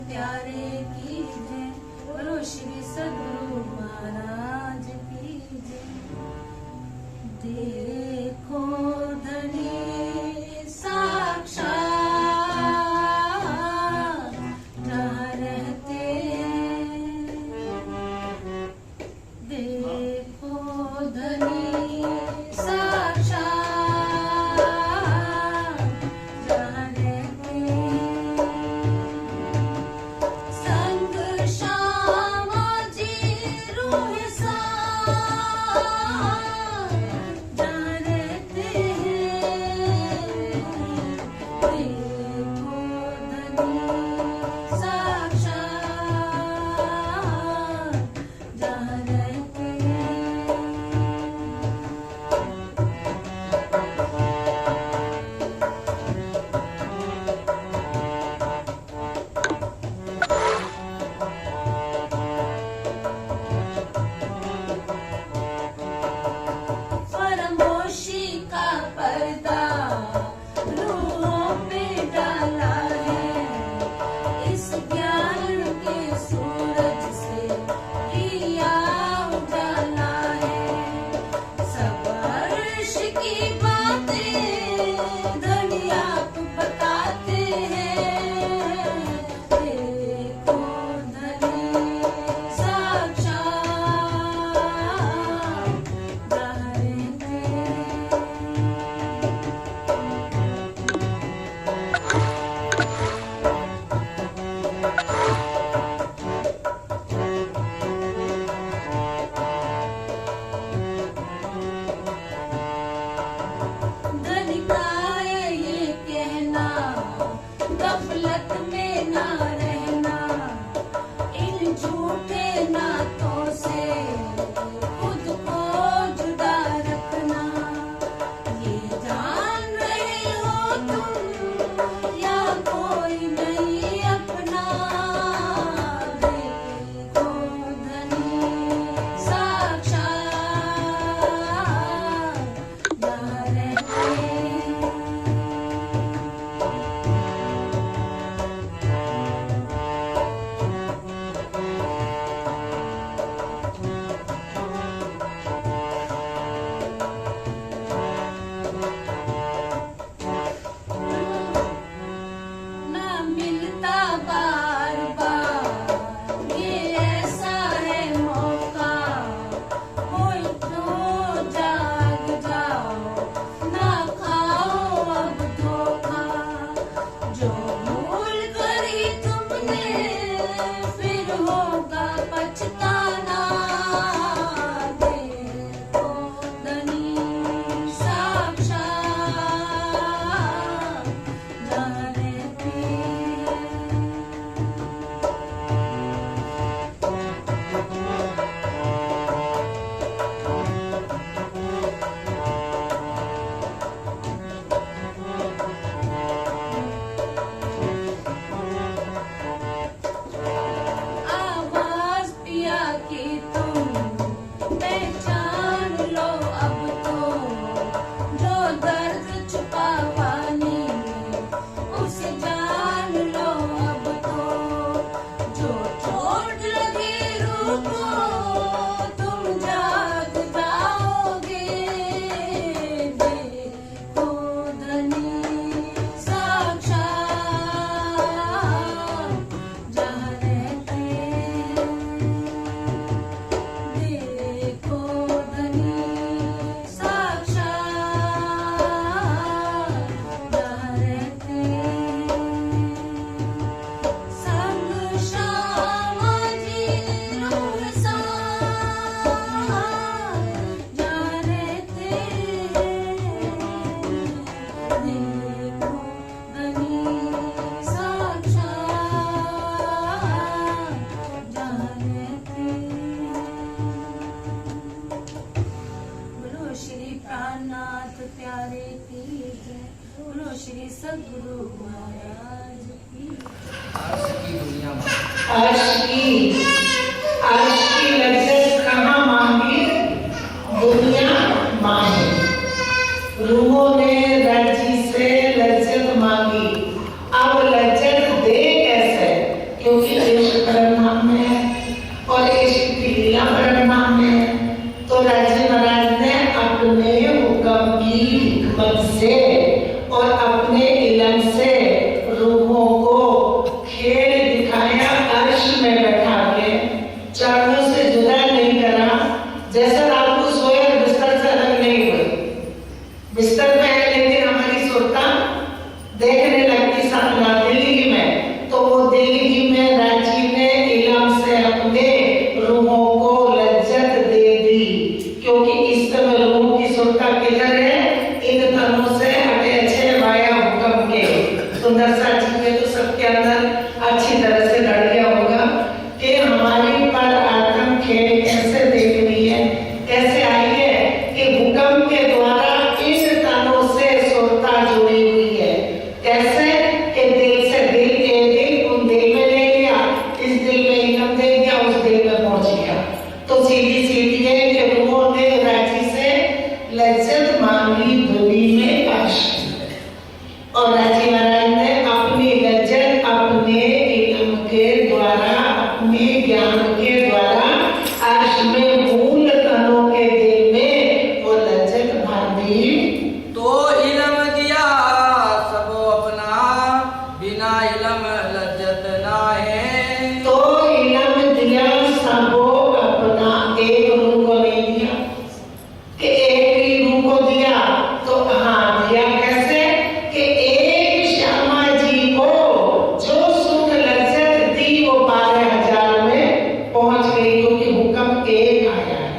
प्यारे की जय। बोलो श्री सद्गुरु महाराज की जय। देखो धनी साक्षात जहाँ रहते हैं। देखो धनी साक्षात जहाँ रहते हैं। संग श्यामा जी रूह साथ जहाँ रहते हैं। देखो धनी साक्षात जहाँ रहते हैं। फरमोशी का पर्दा रूहों पे डाला है। इस ज्ञान के सूरज से किया उजाला है। सब अर्श की बातें धनी आप बताते हैं। देखो धनी साक्षात जहाँ रहते हैं। धनी का ये कहना गफलत में ना रहना। इन झूठे नातों से खुद को जुदा रखना। ये जान रहे हो तुम या कोई नहीं अपना। देखो धनी साक्षात जहाँ रहते हैं। ना मिलता बार बार ये ऐसा है मौका। कोई तो जाग जाओ ना खाओ अब धोखा। जो भूल करी तुमने फिर होगा पछताना। देखो धनी साक्षात जहाँ रहते हैं। आवाज पिया की तुम पहचान लो अब तो। जो दर्द छुपा पानी में उसे जान लो अब तो। जो चोट लगी रूह को तुम जाग जाओगे। देखो धनी साक्षात जहाँ रहते हैं। देखो धनी साक्षात जहाँ रहते हैं। संग श्यामा जी रूह साथ जहाँ रहते हैं। देखो धनी साक्षात जहाँ रहते हैं। बोलो श्री प्राणनाथ प्यारे की जय। बोलो श्री सद्गुरु महाराज की जय। आज की दुनिया में अर्श की लज्जत कहाँ मांगी दुनिया मांगी। रूहों ने रज्जी से लज्जत मांगी। अब लज्जत दे कैसे कि कहने लगती सपना दिल्ली में, तो वो दिल्ली में रांची में इलम से अपने रूहों को लज्जत दे दी, क्योंकि इस समय रूहों की सुरता किधर है? इन तनों से हटे अच्छे वाया हुक्म के। सुंदर सा जी में तो सबके अंदर अच्छी तरह से लड़ गया होगा कि हमारी पर आत्म खेल कैसे देख रही है, कैसे आई है कि हुक्म के द्वारा इन तनों से सुरता जुड़ी हुई है। कैसे कि दिल से दिल के दिल उन दिल में ले गया, इस दिल में इलम दे दिया, उस दिल में पहुंच गया। तो सीधी सीधी है कि रूहों ने रांची से लज्जत मांगी धुनी में अर्श, और रांची महाराज ने अपनी लज्जत अपने इलम के द्वारा, अपने ज्ञान के द्वारा अर्श में मूल तनों के दिल में वो लज्जत भर दी। तो इलम दिया सबो अपना, बिना इलम लज्जत नाहे। तो इलम दिया सबो अपना, एक रूह को नहीं दिया कि एक ही रूह को दिया, तो हाँ दिया कैसे कि एक श्यामा जी को जो सुख लज्जत दी वो 12,000 में पहुंच गई, क्योंकि हुक्म एक आया है।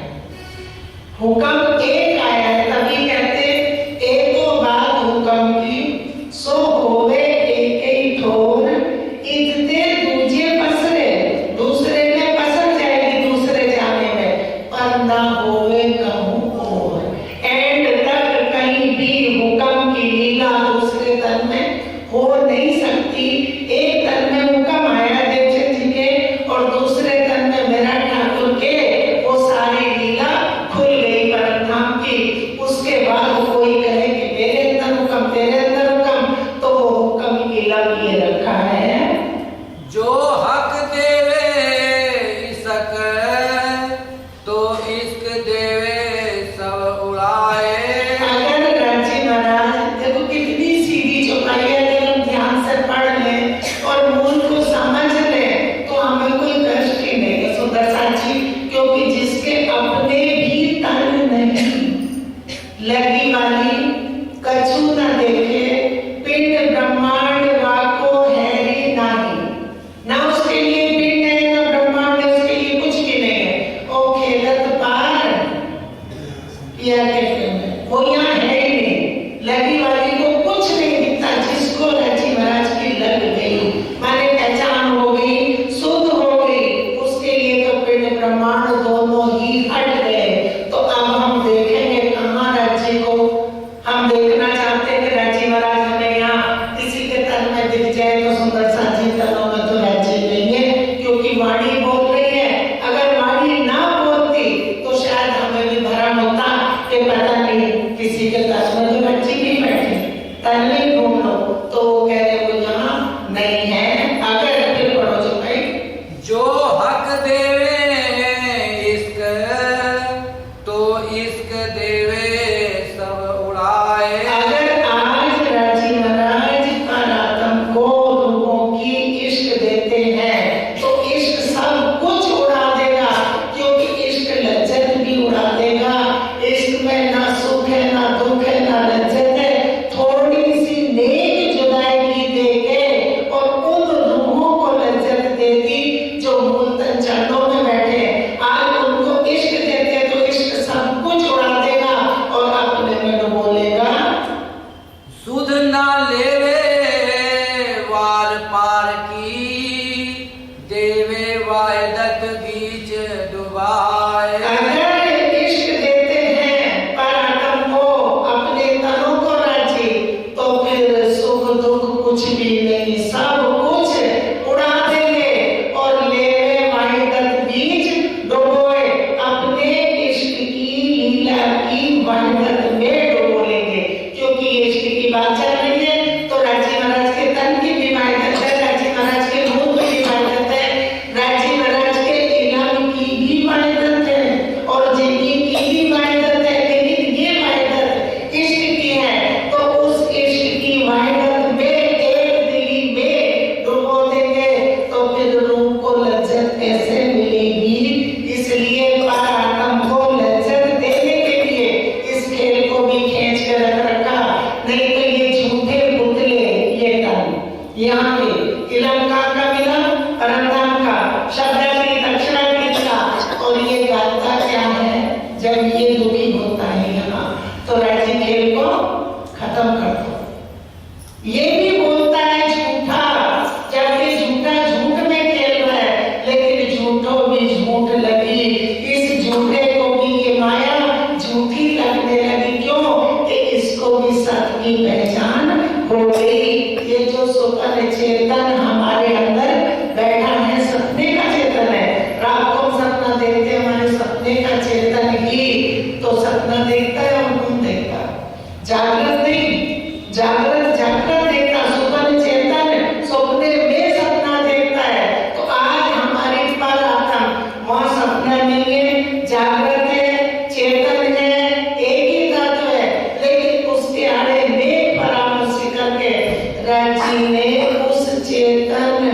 हुक्म एक आया है, तभी कहते एको बात हुक्म की सो होवे एक ही ठोर, इतने दूजे पसरे, दूसरे में पसर जाएगी दूसरे जाने में, पर ना होवे कहूँ और। एंड तक कहीं भी हुक्म की लीला दूसरे तन में हो नहीं सकती। एक तन में हुक्म आया देवचंद जी के और दूसरे तन में मेरा ठाकुर के, वो सारी लीला खुल गई परमधाम की। उसके बाद कोई कहे कि मेरे अंदर हुक्म, तेरे अंदर हुक्म, तो वो हुक्म की लग ये रखा है। जो हक देवे इसक, तो इश्क देवे सब उड़ाए। अगर रांची महाराज देखो कितनी सीधी चौपाई है, अगर हम ध्यान से पढ़ लें और मूल को समझ लें तो हमें कोई कष्ट ही नहीं है। सुंदर साची, क्योंकि जिसके अपने भी तन नहीं, लगी वाली कछु न देखे, पिंड ब्रह्मांड वाको हैरी नाही, ना उसके लिए पिंड है ना ब्रह्मांड है, उसके लिए कुछ भी नहीं है। ओ खेलत पार या कहते हैं वो यहाँ है ही नहीं, लगी वाली को कुछ नहीं दिखता। जिसको रांची महाराज की लग गई, माने पहचान हो गई, शुद्ध हो गई, उसके लिए तो पिंड ब्रह्मांड दोनों ही हट गए। तो अब हम देखेंगे कहाँ रांची को, हम देखना चाहते हैं कि रांची महाराज हमें यहाँ किसी के तन में दिख जाए, तो सुंदर साची तनों में तो रांची नहीं है, क्योंकि वाणी बोल रही है। अगर वाणी ना बोलती तो शायद हमें भी भ्रम होता कि पता नहीं किसी के तन में तो रांची नहीं बैठी, तन नहीं ढूंढ लो, तो वो कह रहे वो यहाँ नहीं है। अगर फिर पढ़ो जो भाई, जो हक देवे इश्क, तो इश्क देवे सब उड़ाए। अगर आज रांची महाराज परात्म को लोगों की इश्क देते हैं तो इश्क सब कुछ उड़ा देगा, क्योंकि इश्क लज्जत भी उड़ा देगा। इश्क में ना सुख है ना दुख है ना लज्जत है, थोड़ी सी नेक जुदाई दे के और उन रूहों को लज्जत दे दी जो मूलतन चरणों में बैठे हैं। आज उनको इश्क देते तो इश्क सब कुछ उड़ा देगा और अपने में डुबो लेगा। सुध ना लेवे वार पार की, देवे वायदत बीच डुबाए। अगर इश्क देते हैं पराक्रम को, अपने तनों को रांची, तो फिर सुख दुख कुछ भी नहीं, सब कुछ उड़ा देंगे और लेवे वाहिदत बीच डुबोए, अपने इश्क की लीला की वाहिदत में डुबो लेंगे। क्योंकि इश्क की बात चल रही है तो रांची महाराज के तन की भी वाहिदत है, रांची महाराज के रूप की भी वाहिदत है, रांची महाराज के इलम की भी वाहिदत है और जिंदगी की भी वाहिदत है। लेकिन ये वाहिदत इश्क की है, तो उस इश्क की वाहिदत में एक दिली में है। यहाँ पे इलम का मिलन, परमधाम का, शब्दातीत, अक्षरातीत का, और ये गाता क्या है? जब ये दुखी होता है यहाँ, तो राज्य खेल को खत्म कर दो। ये भी बोलता है झूठा, जबकि झूठा झूठ में खेल रहा है, लेकिन झूठों भी झूठ लगी। इस झूठे को भी ये माया झूठी लगने लगी। क्यों? कि इसको भी सत्य की पहचान हो गई। ये जो सुपन चेतन हमारे अंदर बैठा है, सपने का चेतन है। रात को सपना देखते हमारे सपने का चेतन ही तो सपना देखता है और कौन देखता? जागृत नहीं, जागृत देखता, सुपन चेतन सपने में सपना देखता है। तो आज हमारी पर आत्मा वहाँ सपना नहीं है, जागृत है, चेतन है, एक ही तत्व है, लेकिन उसके आड़े में परामर्श करके रांची ने उस चेतन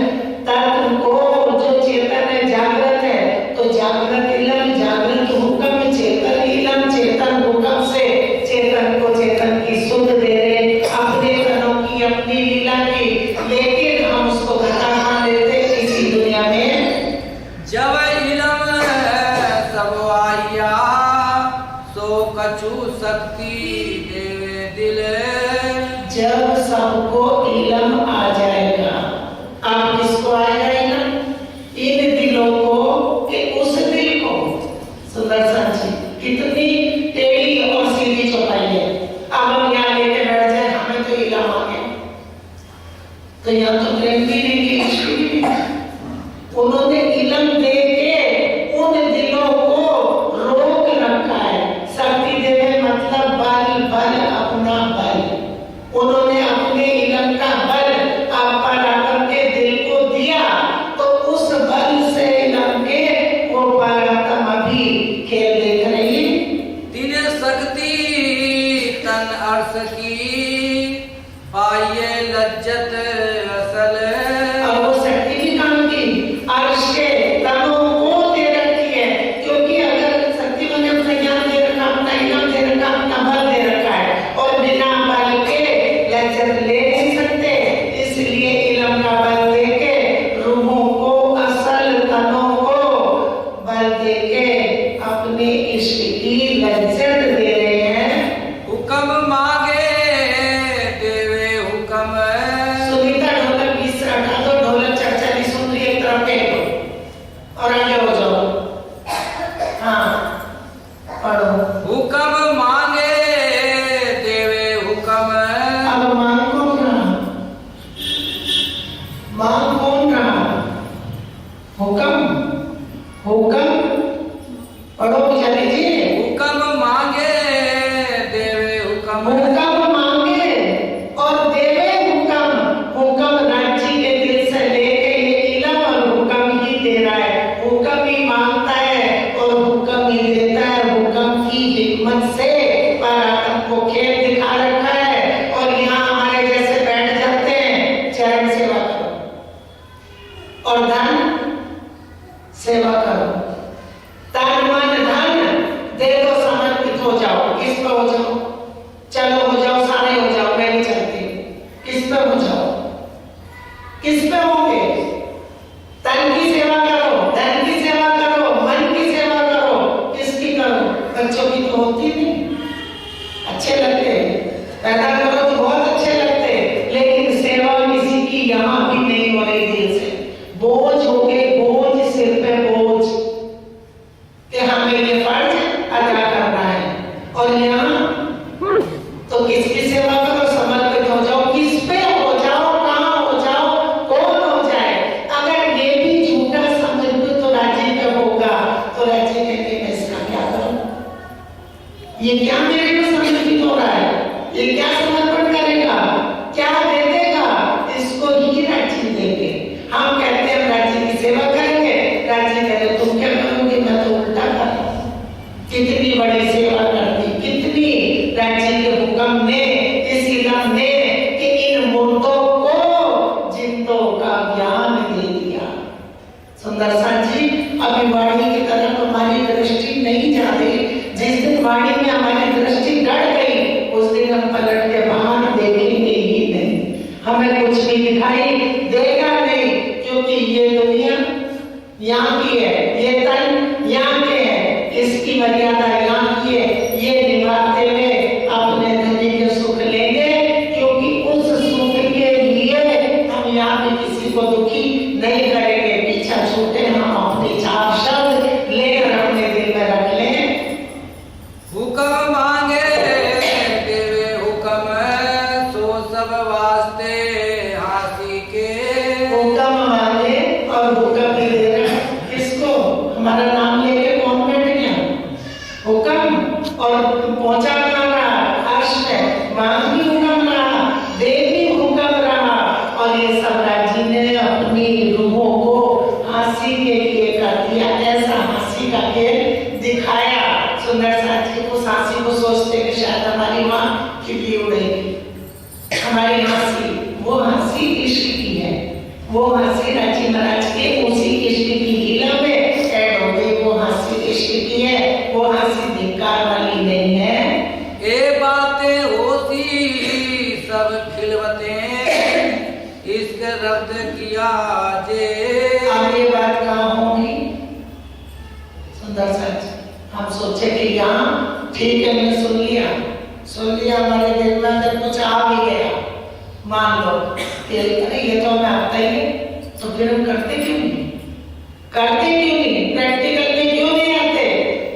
तत्व को, जो चेतन है, जागृत है, तो जागृत इलम, जागृत हुक्म, चेतन इलम, चेतन हुक्म से चेतन को चेतन की सुध दे रहे, अपने कनों की, अपनी लीला की। लेकिन हम उसको घटा मान लेते इसी दुनिया में। जब इलम सब आया सो कछु शक्ति देवे दिल। जब सबको इलम आ जाएगा, आप किसको आएगा इलम? इन दिलों को, कि उस दिल को। सुदर्शन जी कितनी टेढ़ी और सीधी चौपाई है। अब हम यहाँ लेके बैठ जाए, हमें तो इलम आ गया, तो यहाँ तो प्रेम भी नहीं, इश्क भी नहीं। उन्होंने इलम दे के उन दिलों को रोक रखा है। शक्ति देवे मतलब बल, बल अपना बल। उन्होंने अपने इलम का बल आप पर आकर के दिल को दिया, तो उस बल से इलम के वो परात्मा अभी खेल देख रही है। दिन शक्ति तन अर्श की पाइये लज्जत असल। अब वो शक्ति भी काम की अर्श के तनों को दे रखी है, क्योंकि अगर शक्ति ने अपना ज्ञान दे रखा, अपना इलम दे रखा, अपना बल दे रखा है, और बिना बल के लज्जत ले नहीं सकते, इसलिए इलम का बल दे के रूहों को, असल तनों को बल दे के अपने इश्क की लज्जत दे रहे हैं। हुक्म मांगे देवे हुक्म। सुनीता ढोलक बीच से हटा दो, ढोलक चर्चा नहीं सुन रही, एक तरफ फेंको और आगे हो जाओ। हाँ पढ़ो। हुक्म मांगे देवे हुक्म। अब मांग कौन रहा? मांग कौन रहा? हुक्म, हुक्म पढ़ो जल्दी जी। हुक्म मांगे देवे हुक्म। हुक्म मांगे और देवे हुक्म। हुक्म राज्य के दिल से लेके ये इलम और हुक्म ही दे रहा है। हुक्म ही मांगता है और हुक्म ही देता है। हुक्म की हिकमत से परात्मा को खेल दिखा रखा है, और यहाँ हमारे जैसे बैठ जाते हैं, चरण सेवा करो और धन सेवा करो, तन मन धन दे दो, समर्पित हो जाओ। किस पे हो जाओ? चलो हो जाओ, सारे हो जाओ, मैं नहीं चाहती। किस पे हो जाओ? किस पे होंगे? तन की सेवा करो, धन की सेवा करो, मन की सेवा करो। किसकी करो? बच्चों की तो होती नहीं, अच्छे लगते, पैदा करो तो बहुत अच्छे लगते, लेकिन सेवा किसी की यहाँ भी नहीं हो रही दिल से। बोझ हो गए, बोझ सिर पे बोझ, कि हमें ये फर्ज अदा करना है। और यहाँ तो किसकी सेवा करो? समर्पित हो जाओ। किस पे हो जाओ? कहाँ हो जाओ? कौन हो जाए? दिखाई देगा नहीं, क्योंकि ये दुनिया यहाँ की है, ये तन यहाँ के है, इसकी मर्यादा यहाँ की है। ये निभाते हुए अपने धनी के सुख लेंगे, क्योंकि उस सुख के लिए हम यहाँ पे किसी को दुखी नहीं करेंगे। पीछा छूटे हम अपने चार शब्द लेकर अपने दिल में रख लें। हुक्म मांगे देवे हुक्म, सो सब वास्ते हाथी के। हुक्म मांगे और हुक्म भी दे रहे हैं। किसको? हमारा नाम लेके कौन बैठ गया? हुक्म। और पहुंचा कहाँ रहा? अर्श में। मांग भी हुक्म रहा, दे भी हुक्म रहा, और ये सब राजी ने अपनी रूहों को हंसी के लिए कर दिया। ऐसा हंसी करके दिखाया। सुंदर साथ जी उस हंसी को सोचते कि शायद हमारी माँ खिली उड़ेगी। हमारी हंसी, वो हंसी इश्क की है, वो हंसी राजी महाराज के उसी इश्क की लीला में ऐड हो गई। वो हंसी इश्क की है, वो हंसी धिक्कार वाली नहीं है। ए बातें होती सब खिलवतें, इश्क रब्द किया जे। अब ये बात कहाँ होगी? सुंदर सच हम सोचे कि यहाँ ठीक है, मैंने सुन लिया, हमारे दिल में अंदर कुछ आ भी गया, मान लो कि अरे ये तो हमें आता ही है, तो फिर हम करते क्यों नहीं? प्रैक्टिकल में क्यों नहीं आते?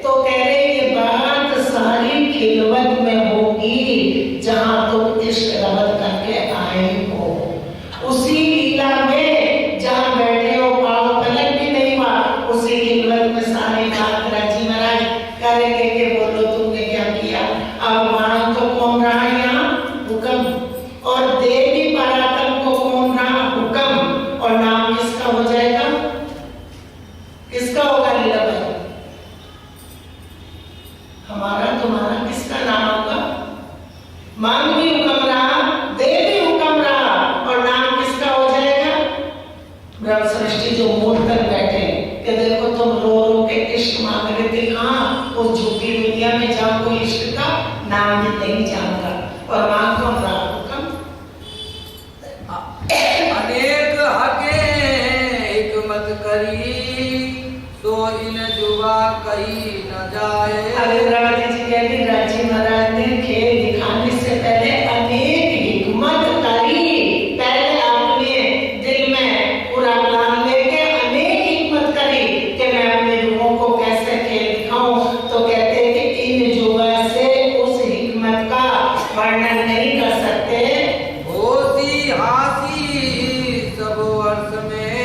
तो कह रहे ये बात सारी खिलवत में होगी जहाँ तुम इश्क रब्द करके आए हो, उसी लीला में जहाँ बैठे हो, पाँव पलक भी नहीं हुआ, उसी खिलवत में सारे बात राजी महाराज करेंगे कि बोलो तुमने क्या किया। अब मांग तो कौन रहा यहाँ? हुक्म। और देवी परात्म को कौन रहा? हुक्म। और नाम किसका हो जाएगा? किसका होगा लीला भाई? हमारा तुम्हारा किसका नाम होगा? मांग भी हुक्म रहा, दे भी हुक्म रहा, और नाम किसका हो जाएगा? ब्रह्म सृष्टि जो मूल तक बैठे कि देखो तुम रो रो के इश्क मांग रहे थे, कहाँ उस झूठी दुनिया में जहाँ कोई इश्क का नाम भी नहीं जानता, और मांग कौन रहा? हुक्म। अनेक हके हिकमत करी, तो इन जुबा कही न जाए। अरे राजी जी कहते राजी महाराज ने खेल दिखाने से पहले अनेक हिकमत करी। पहले आपने दिल में पूरा प्लान लेके अनेक हिकमत करी कि मैं अपने रूहों को कैसे खेल दिखाऊं। तो कहते हैं कि इन जुबा से उस हिकमत का वर्णन नहीं कर सकते। होती हासी सब वर्ष में,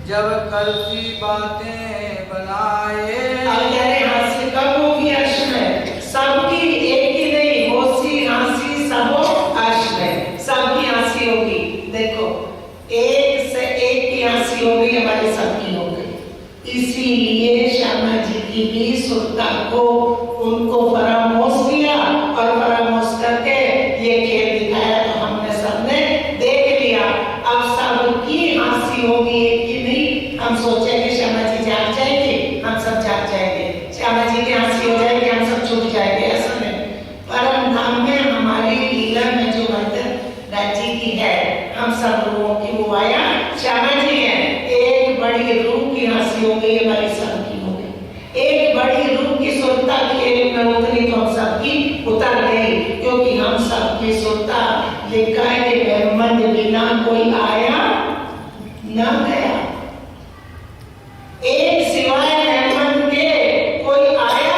जब कलसी बातें बनाए। अब कह रहे हंसी कब होगी अर्श में? सबकी, एक ही नहीं, होसी हंसी सबो अर्श में, सबकी हंसी होगी। देखो एक से एक की हंसी हो गई, हमारी सबकी हो गई। इसीलिए श्यामा जी की भी सुरता को उनको परामर्श दिया, और परामर्श करके ये खेल दिखाया, तो हमने सबने देख लिया। अब सबकी हंसी होगी, एक की नहीं। हम सोचे कि श्यामा जी जाग जाएंगे, हम सब जाग जाएंगे, श्यामा जी की हंसी हो जाएगी, हम सब छूट जाएंगे, ऐसा नहीं। परम धाम में हमारी लीला में जो मदद राजी की है, हम सब लोगों की वो आया श्यामा जी है। एक बड़ी रूह की हंसी हो गई, हमारी सबकी हो गई। एक बड़ी रूह की सुरता खेल में उतरी, तो हम सबकी उतर गई, क्योंकि हम सबकी सुरता लिखा है कि ब्रह्मंड बिना कोई आया न गया। एक सिवाय ब्रह्मंड के कोई आया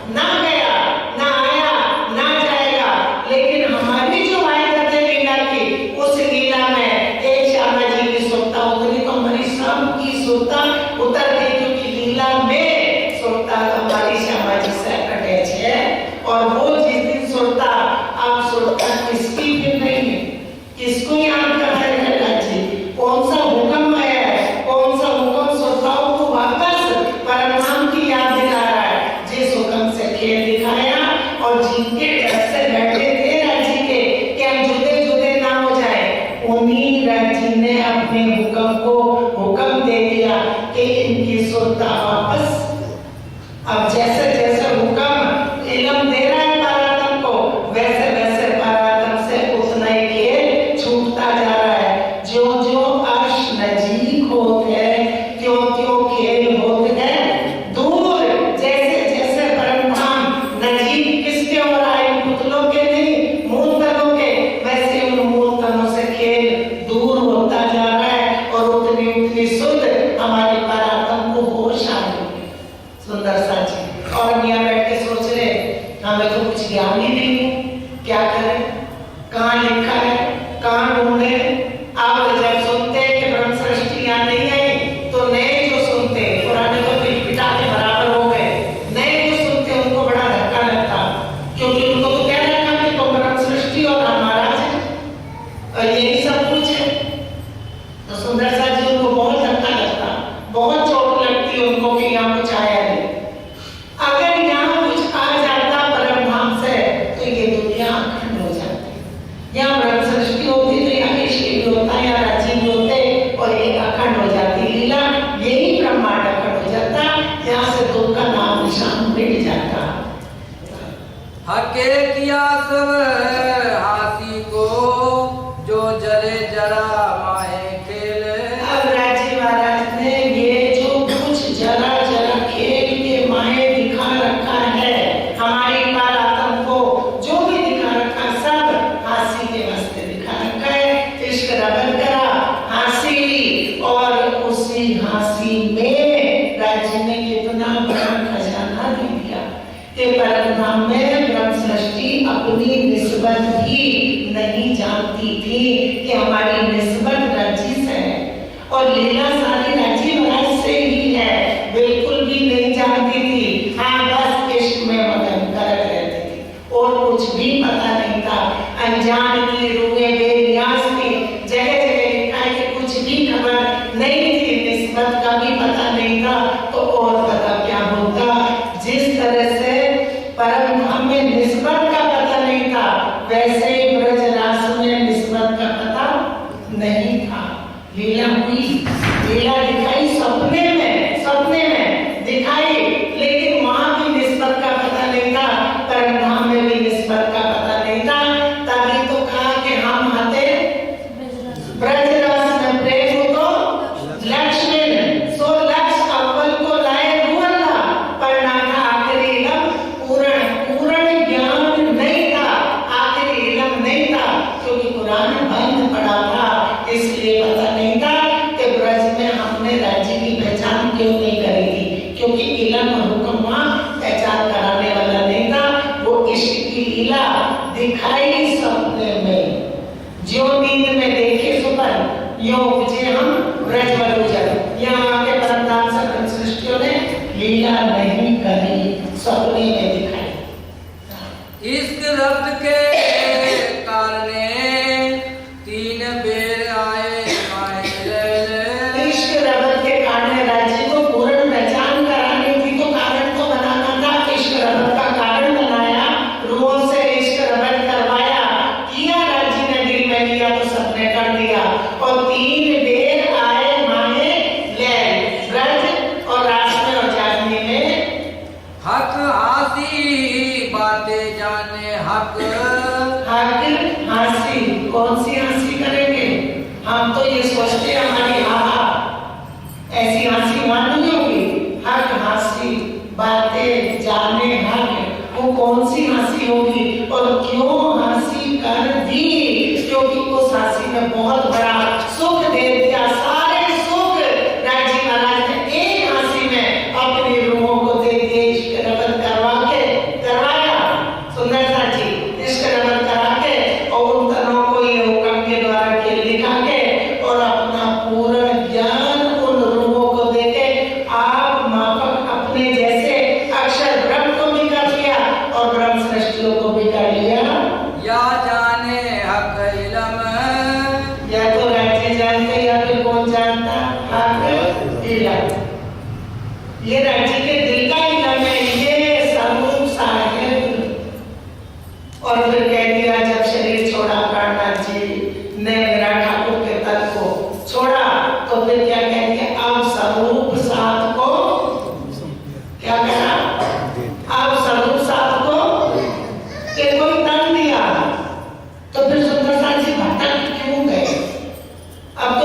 ना गया, ना आया ना जाएगा। लेकिन हमारी जो आयत है लीला की, उस लीला में एक श्यामा जी की सुरता उतरी, तो हमारी सब की सुरता उतर गई, क्योंकि लीला में सुरता हमारी श्यामा जी से अटैच है। और वो जिस दिन सुरता, अब सुरता किसकी भी नहीं है, किसको याद कर रहे हैं राजी? कौन सा हुक्म आया है, कौन सा हुक्म सुरताओं को वापस परमात्मा की याद दिला रहा है, जिस हुक्म से खेल दिखाया और जिनके डर से बैठे थे राजी के कि हम जुदे जुदे ना हो जाए, उन्हीं राजी ने अपने हुक्म को हुक्म दे दिया कि इनकी सुरता वापस। अब जैसे जैसे हुक्म इल्म दे रहा है परात्म को, वैसे वैसे परात्म से उतना ही खेल छूटता जा रहा है। जो जो अर्श नजीक होत है, त्यों त्यों खेल होत है दूर। जैसे जैसे परम धाम नजीक किसके हो रहा है? पुतलों के नहीं, मूर्तनों के। वैसे उन मूर्तनों से खेल दूर होता जा रहा है और उतनी उतनी शुद्ध हमारी परात्म को होश आ रही है। सुंदर सा जी। और यहाँ बैठ के सोच रहे हमें तो कुछ ज्ञान ही नहीं है, क्या करें, कहाँ लिखा है, कहाँ ढूंढे। आप जब सुनते हैं कि ब्रह्म सृष्टि यहाँ नहीं आई, तो नए जो सुनते पुराने तो पिता के बराबर हो गए, नए जो सुनते उनको बड़ा धक्का लगता, क्योंकि उनको तो क्या लगा कि तो ब्रह्म सृष्टि और महाराज है और यही सब कुछ है। तो सुंदर सा जी उनको बहुत धक्का लगता, बहुत चोट लगती उनको कि यहाँ कुछ आया नहीं। अगर यहाँ कुछ आ जाता परम धाम से तो ये दुनिया अखंड हो जाती। यहाँ ब्रह्म सृष्टि होती तो यहाँ इश्क भी होता, यहाँ राज्य भी होते और ये अखंड हो जाती लीला, यही ब्रह्मांड अखंड हो जाता। यहाँ से दुख का नाम निशान मिट जाता। हके किया सब हाथी को जो जरे जरा माहे खेल। अब राजी महाराज ने ये जो कुछ जरा जरा खेल के माहे दिखा रखा है हमारी परात्म को, जो भी दिखा रखा सब हासी के वास्ते दिखा रखा है। इश्क रगड़ करा, हासी ली और उसी हासी में राज्य ने कितना बड़ा खजाना दे दिया। ये परम धाम में ब्रह्म सृष्टि अपनी निस्बत भी नहीं जानती थी कि हमारी निस्बत राज्य से है और लीला सारी राज्य महाराज से ही है, बिल्कुल भी नहीं जानती थी। हाँ, बस इश्क में मगन करत रहती थी और कुछ भी पता नहीं था। अनजान की रूहें बेनियाज थी, जगह जगह लिखा है कि कुछ भी खबर नहीं थी, निस्बत का भी पता नहीं था। तो और पता क्या होता, जिस तरह से परम धाम में निस्बत का पता नहीं था, वैसे ही ब्रज रास में निस्बत का पता नहीं था। लीला हुई, लीला दिखाई सपने में दिखाई, लेकिन वहां भी निस्बत का पता नहीं था, परम धाम में भी निस्बत का पता नहीं था। तभी तो कहा कि हम आते ब्रज रस में प्रेम हो तो लक्ष्मण सो लक्ष्य अव्वल को लाए रुअल्ला, पर ना था आखिरी इलम पूर्ण ज्ञान नहीं था, आखिरी इलम नहीं था, क्योंकि कुरान बंद पड़ा था, इसलिए पता नहीं था कि ब्रज में हमने राज्य की पहचान क्यों नहीं करी थी, क्योंकि इलम हुक्म वहां पहचान कराने वाला नहीं था। वो इश्क की लीला दिखाई सपने में, जो नींद में देखे सुपर यो उपजे हम ब्रजवधु जन। यहाँ आके परम धाम से ब्रह्म सृष्टियों ने लीला नहीं करी, सपने में दिखाई। इश्क रब्द के कारणे तीन बेर आए माहे लैल। इश्क रब्द के कारण राज्य को पूर्ण पहचान करानी थी, तो कारण तो बनाना था। इश्क रब्द का कारण बनाया, रूहों से इश्क रब्द करवाया, किया राज्य ने दिल में लिया तो सबने कर दिया। और तीन बेर आए माहे लैल, ब्रज और रास में और जागने में। हक हासी बातें जाने हक। हक हासी, कौन सी हंसी करेंगे? हम तो ये सोचते हैं हमारी हाहा ऐसी हंसी वहां नहीं होगी। हक हासी बातें जाने हक, वो कौन सी हंसी होगी और क्यों हंसी कर दी? क्योंकि उस हंसी में बहुत बड़ा सुख दे दिया। सारे सुख राज्य महाराज ने एक हंसी में अपनी रूहों को दे दिए। इश्क रब्द करवाया सुंदर सा जी, इश्क रब्द करा के और उन तनों को ये हुक्म के द्वारा के लिखा के और अपना पूर्ण ज्ञान उन रूहों को देके आप माफक अपने जैसे अक्षर ब्रह्म को भी कर लिया और ब्रह्म सृष्टियों को भी कर लिया। या जाने हक इलम। या तो राज्य जानते या फिर कौन जानता? हक इलम। ये राज्य के दिल का इलम है, ये स्वरूप साहिब। और फिर कह दिया जब शरीर छोड़ा प्राणनाथ जी ने मेरा ठाकुर के तन को छोड़ा, तो फिर क्या कह दिया? अब स्वरूप साथ को क्या कहा? अब स्वरूप साथ को के कोई तन दिया। तो फिर सुंदर सा जी भटक क्यों गए? अब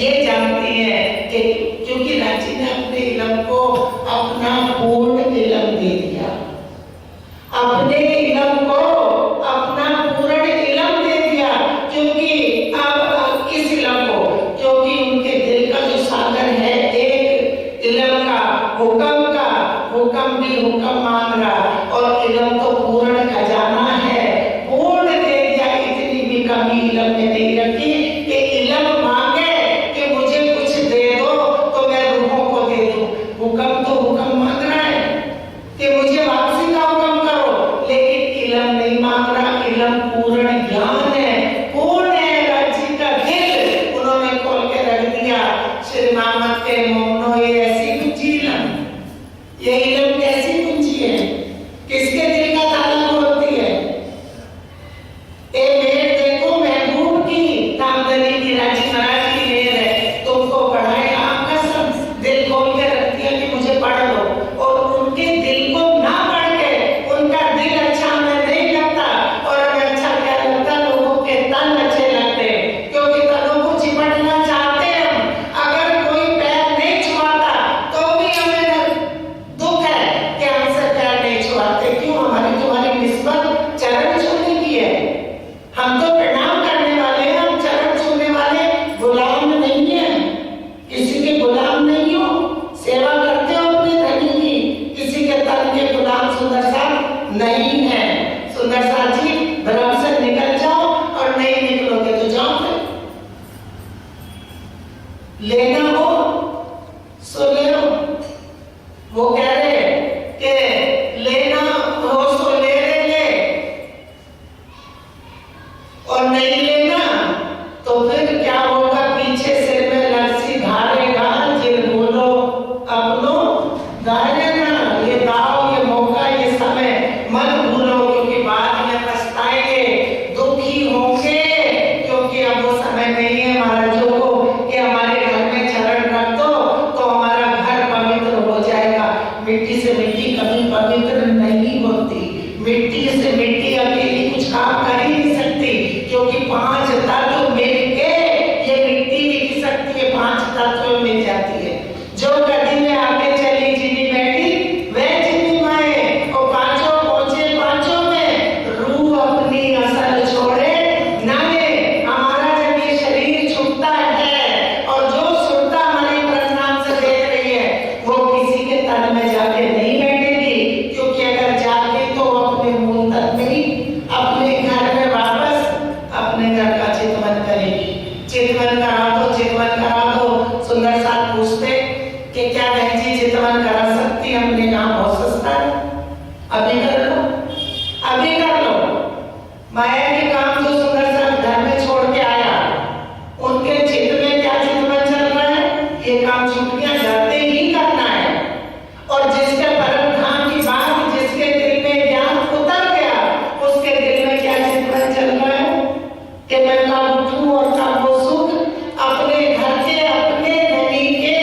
ये जानती है कि क्योंकि रांची ने अपने इलम को अपना पूर्ण इलम दे दिया, अपने इलम को अपना पूर्ण इलम दे दिया, क्योंकि अब इस इलम को, क्योंकि उनके दिल का जो सागर है एक इलम का, हुक्म भी हुक्म मांग रहा, और इलम तो पूर्ण खजाना है, पूर्ण दे दिया। इतनी भी कमी इलम में नहीं रखी कि इलम मांगे कि मुझे कुछ दे दो तो मैं रूहों को दे दूं। हुक्म तो हुक्म मांग रहा है कि मुझे वापसी का हुक्म करो, लेकिन इलम नहीं मांग रहा। इलम पूर्ण ज्ञान है, पूर्ण है। रांची का दिल उन्होंने खोल के रख दिया। श्री मोहम्मद के मोमनो, ये ऐसी कुंजी इलम, ये इलम कैसी कुंजी है? किसके दिल का ताला खोलती है? ए मेर देखो महबूब की कामदनी की रांची महाराज की मेर है, तुमको पढ़ाए आपका सब दिल खोल के रख दिया कि मुझे पढ़ लो, और उनके दिल को ना पढ़ के उनका दिल अच्छा हमें नहीं लगता, और हमें अच्छा क्या लगता? लोगों के तन अच्छे लगते, क्योंकि तनों को चिपटना चाहते हम। अगर कोई पैर नहीं छुआता तो भी हमें दुख है कि हमसे पैर नहीं छुआते। क्यों? हमारी तुम्हारी निस्बत चरण छूने की है। हम तो प्रणाम करने वाले हैं, हम चरण छूने वाले गुलाम नहीं हैं। किसी के गुलाम नहीं हो, सेवा करते हो अपने धनी की, किसी के तन के गुलाम सुंदर साहब नहीं है। सुंदर साहब जी, भ्रम से निकल जाओ, और नहीं निकलोगे तो जाओ फिर। लेना हो सो ले लो। वो कह रहे कि लेना हो सो ले ले, और नहीं लेना तो फिर क्या होगा? पीछे सिर में लरसी धारेगा, जिन बोलो अपनो धारेगा। ये दाव, ये मौका, ये समय मत भूलो, क्योंकि बाद में पछताएंगे, दुखी होंगे, क्योंकि अब वो समय नहीं है महाराजों को कि हमारे घर में चरण रख दो तो हमारा घर पवित्र हो जाएगा। मिट्टी से मिट्टी कभी पवित्र नहीं होती। मिट्टी से मिट्टी अकेली कुछ काम कर ही नहीं सकती, क्योंकि 5 तत्व मिलके ये मिट्टी की सकती है, 5 तत्व मिल जाती है। जो गद्दी में आगे चली जीनी बैठी वह जीनी माए, और पांचों पहुंचे पांचों में रूह अपनी असल छोड़े नाले। हमारा जब ये शरीर छूटता है, और जो सुनता हमारी परिणाम से देख रही है, वो किसी के तन में जाके नहीं बैठेगी, क्योंकि अगर जाके तो अपने मूल तत्व में ही, अपने घर में वापस अपने घर का चितवन करेगी। चितवन करा दो, चितवन करा दो। सुंदर साथ पूछते कि क्या बहन जी चितवन करा सकती? हमने कहा बहुत सस्ता है, अभी कर लो, अभी कर लो। माया के काम जो सुंदर साथ घर में छोड़ के आया, उनके चित्त में क्या चितवन चल रहा है? ये काम छुट्टियां जाते ही करना है। और जिसके परम धाम की बात, जिसके दिल में ज्ञान उतर गया, उसके दिल में क्या चितवन चल रहा है? कि मैं कब उठूं और कब वो सुख अपने घर के, अपने धनी के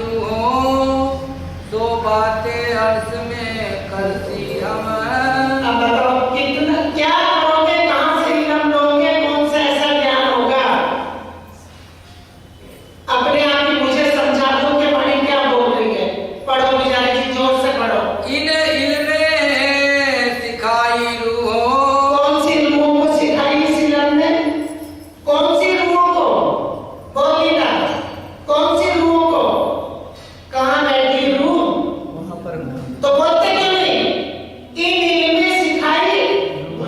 रूहों तो बातें अर्श में करती हम। अब बताओ कितना क्या करोगे, कहां से इल्म लोगे, कौन सा ऐसा ज्ञान होगा? अपने आप ही मुझे समझा दो कि वाणी क्या बोल रही है। पढ़ो बेचारे जी, जोर से पढ़ो। इन इल्मे सिखाई रूहों। कौन सी रूहों को सिखाई इस इल्म ने? कौन सी रूहों को? बोली ना, कौन सी रूहों को? कहां बैठी रूह? वहां पर तो बोलते क्यों नहीं? इन इल्मे सिखाई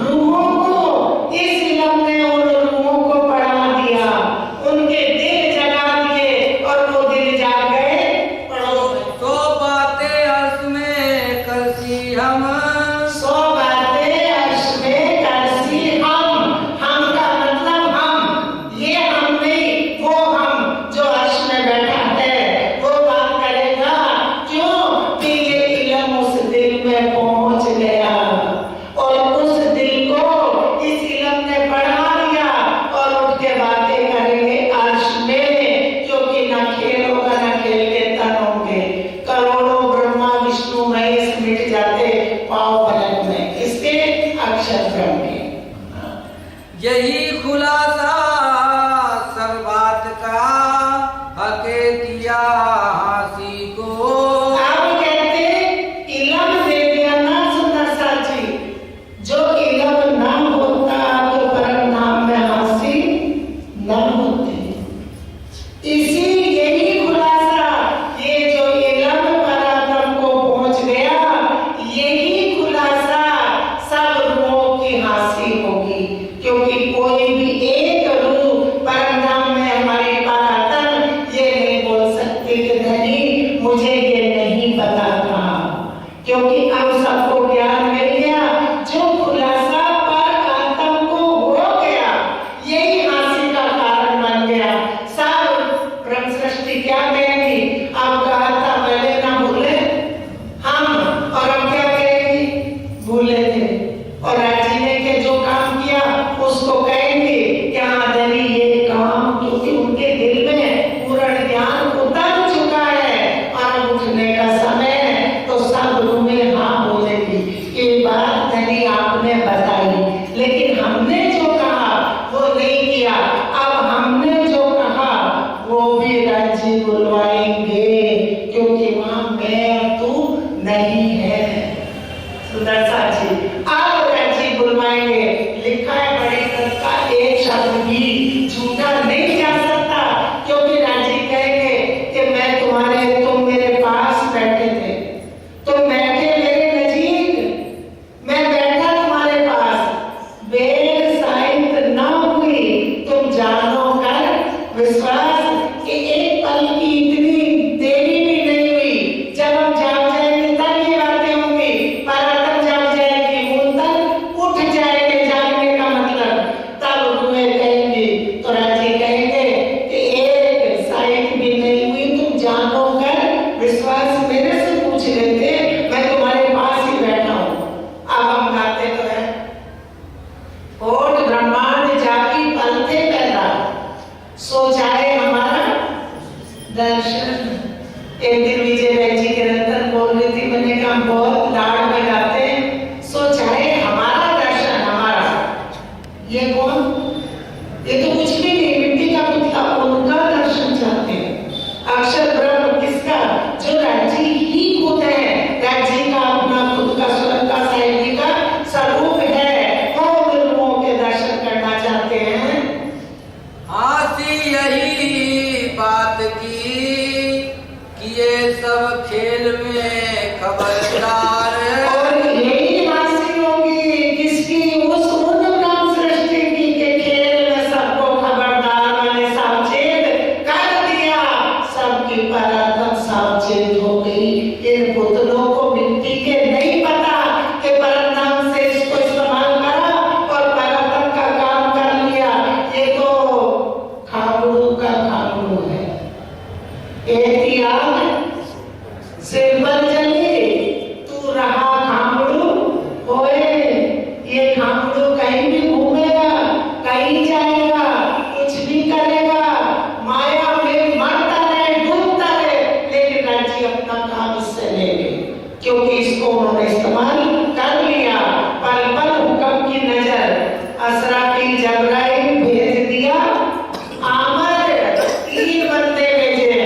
रूहों को, इस इल्म ने उन रूहों को पढ़ा दिया, उनके दिल जगा दिए और वो दिल जाग गए। पढ़ो। तो बातें अर्श में करती हम। 100 बातें अर्श में करती हम का मतलब हम, ये हम नहीं, वो हम जो अर्श में बैठा है वो बात करेगा। क्यों? कि ये इल्म उस दिल में पहुंच गया और उस दिल को इस इल्म ने बढ़ा दिया और उठ के बातें करेंगे अर्श में, क्योंकि ना खेल होगा ना खेल के तन होंगे। करोड़ों ब्रह्मा विष्णु महेश मिट जाते पाव फलक में, इसके अक्षर ब्रह्म के। यही खुलासा सब बात का हके किया हासी को। आप कहते इल्म दे दिया ना सुंदर सा जी, जो इल्म ना होता तो परम धाम में हासिल न होते। इसी यही खुलासा, ये जो इल्म पराक्रम को पहुंच गया, यही खुलासा सब रूहों की हासिल होगी। क्योंकि कोई भी एक रूह परम धाम में हमारी पराक्रम ये नहीं बोल सकती कि धनी मुझे ये नहीं पता था, क्योंकि अब सबको ज्ञान मिल गया। जो खुलासा पराक्रम को हो गया, यही हासिल का कारण बन गया। सब ब्रह्म सृष्टि क्या कहेगी? अब कहा था पहले ना भूले हम, और अब क्या कहेगी? भूले थे। और राजी ने के जो काम किया उसको कहेंगे कि हाँ धनी ये काम, क्योंकि उनके दिल में पूर्ण ज्ञान उतर चुका है और उठने का समय है, तो सब रूहें हाँ बोलेगी। ये बात धनी आपने बताई, लेकिन हमने जो कहा वो नहीं किया। अब हमने जो कहा वो भी राजी बुलवाएंगे, क्योंकि वहां मैं और तू नहीं है। सुंदर सा जी, अब राजी बुलवाएंगे। लिखा है बड़े ग्रंथ का एक शब्द भी झूठा नहीं जा सकता, क्योंकि राजी कहेंगे कि तुम मेरे पास बैठे थे, तुम बैठे मेरे नजीक, मैं बैठा तुम्हारे पास, बेर साइंत ना हुई, तुम जानो कर विश्वास कि एक पल की इतनी देरी भी नहीं हुई। जब हम जाग जाएंगे तब ये बातें होंगी, पराक्रम जाग जाएगी, मुंतक उठ जाएंगे, जागने का मतलब तब रूहें कहेंगी। तो राजी कहेंगे कि एक साइंत भी नहीं हुई, तुम जानो कर विश्वास मेरे से पूछ लेते, मैं तुम्हारे पास ही बैठा हूँ। अब हम गाते तो है, ओट ब्रह्मांड जाकी पलते पैदा, सो जाए हमारा दर्शन। एक दिन विजय बहन जी के रतन बोल रही थी, मैंने कहा बहुत लाड़ में गाते हैं, सो जाए हमारा दर्शन। हमारा ये कौन? ये तो कुछ भी नहीं, मिट्टी का पुतला, उनका दर्शन चाहते हैं। अक्षर ब्रह्म किसका? जो राजी ही खुद है, राजी का अपना खुद का स्वयं का साहित्य का स्वरूप है, वो रूहों के दर्शन करना चाहते हैं। हासी यही बात की कि ये सब खेल में खबरदार। और यही हासिल होगी किसकी? उस उन ब्रह्म सृष्टि की के खेल में सबको खबरदार मैंने सावचेत कर दिया। सबकी पराक्रम सावचेत हो गई। इन पुतलों को मिट्टी के नहीं पता कि परम से इसको इस्तेमाल करा और पराक्रम का काम कर लिया। ये तो खाबड़ू का खाबड़ू है। एहतियात सिर पर चली, तू रहा खामड़ू होए। ये खामड़ू कहीं भी घूमेगा, कहीं जाएगा, कुछ भी करेगा, माया में मरता रहे, डूबता रहे, क्योंकि इसको उन्होंने इस्तेमाल कर लिया। पल पल हुक्म की नजर, असराफील जबराइल भेज दिया आमर, 3 बंदे भेजे।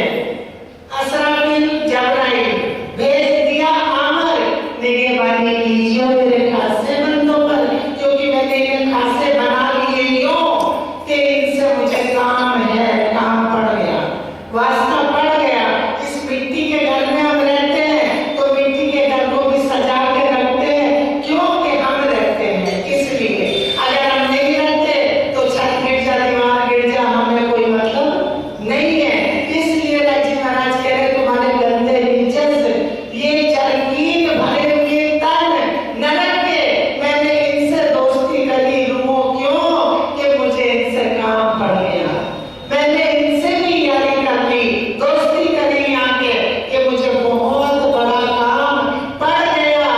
असराफील जबराइल भेज दिया आमर, निगहबानी कीजिए मेरे खासे बंदों पर, क्योंकि मैंने इन्हें खासे बना लिए क्यों कि इनसे मुझे काम है, काम पड़ गया, वास्ता पड़ गया। इस मिट्टी के घर में हम रहते हैं तो मिट्टी के घर को भी सजा के रखते हैं, क्योंकि हम रहते हैं इसलिए। अगर हम नहीं रहते तो छत गिर जा, दीवार गिर जा, हमें कोई मतलब नहीं है। इसलिए राजी महाराज कह रहे तुम्हारे गंदे नीचे से ये जरकीन भरे हुए तन नरक के, मैंने इनसे दोस्ती करी रूहो क्यों कि मुझे इनसे काम पड़ गया। मैंने इनसे भी यारी कर ली, दोस्ती करी यहाँ के कि मुझे बहुत बड़ा काम पड़ गया,